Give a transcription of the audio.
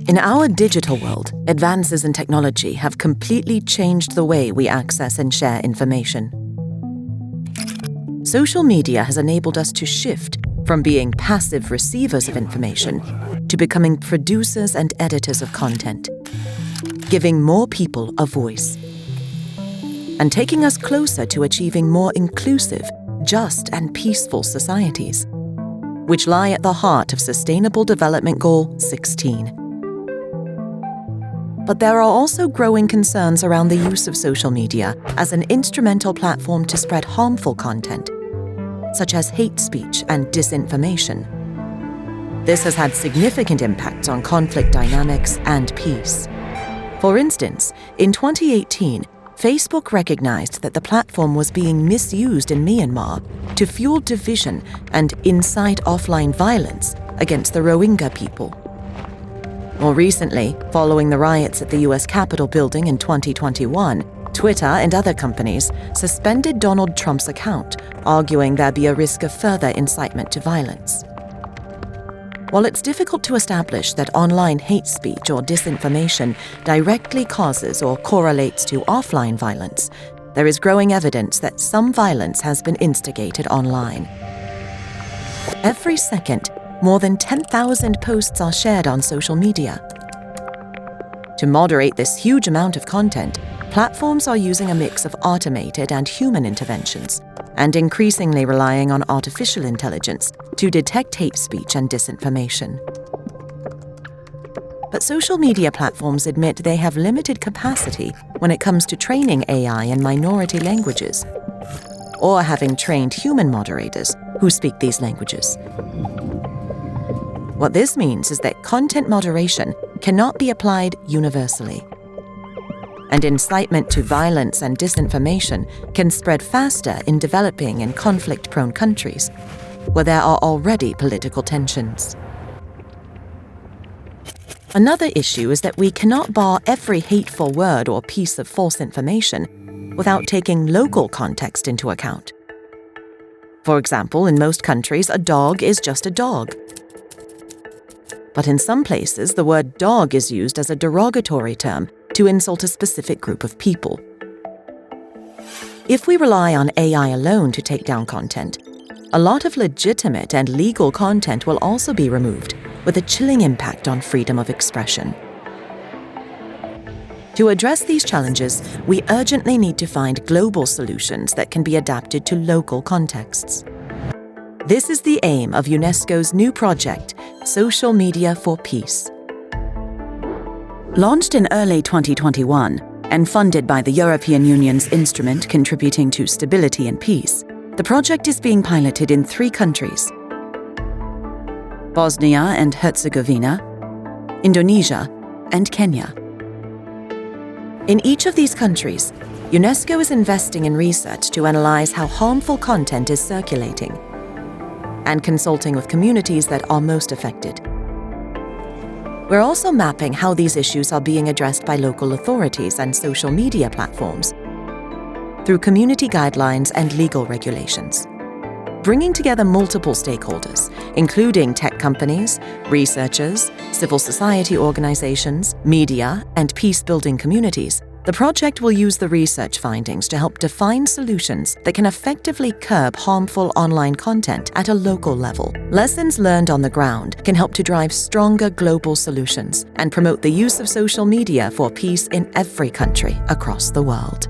In our digital world, advances in technology have completely changed the way we access and share information. Social media has enabled us to shift from being passive receivers of information to becoming producers and editors of content, giving more people a voice, and taking us closer to achieving more inclusive, just, and peaceful societies, which lie at the heart of Sustainable Development Goal 16. But there are also growing concerns around the use of social media as an instrumental platform to spread harmful content, such as hate speech and disinformation. This has had significant impacts on conflict dynamics and peace. For instance, in 2018, Facebook recognized that the platform was being misused in Myanmar to fuel division and incite offline violence against the Rohingya people. More recently, following the riots at the US Capitol building in 2021, Twitter and other companies suspended Donald Trump's account, arguing there'd be a risk of further incitement to violence. While it's difficult to establish that online hate speech or disinformation directly causes or correlates to offline violence, there is growing evidence that some violence has been instigated online. Every second, more than 10,000 posts are shared on social media. To moderate this huge amount of content, platforms are using a mix of automated and human interventions, and increasingly relying on artificial intelligence to detect hate speech and disinformation. But social media platforms admit they have limited capacity when it comes to training AI in minority languages, or having trained human moderators who speak these languages. What this means is that content moderation cannot be applied universally, and incitement to violence and disinformation can spread faster in developing and conflict-prone countries, where there are already political tensions. Another issue is that we cannot bar every hateful word or piece of false information without taking local context into account. For example, in most countries, a dog is just a dog. But in some places, the word dog is used as a derogatory term to insult a specific group of people. If we rely on AI alone to take down content, a lot of legitimate and legal content will also be removed, with a chilling impact on freedom of expression. To address these challenges, we urgently need to find global solutions that can be adapted to local contexts. This is the aim of UNESCO's new project, Social Media for Peace. Launched in early 2021 and funded by the European Union's instrument contributing to stability and peace, the project is being piloted in 3 countries: Bosnia and Herzegovina, Indonesia, and Kenya. In each of these countries, UNESCO is investing in research to analyze how harmful content is circulating and consulting with communities that are most affected. We're also mapping how these issues are being addressed by local authorities and social media platforms through community guidelines and legal regulations, bringing together multiple stakeholders, including tech companies, researchers, civil society organizations, media, and peace-building communities. The project will use the research findings to help define solutions that can effectively curb harmful online content at a local level. Lessons learned on the ground can help to drive stronger global solutions and promote the use of social media for peace in every country across the world.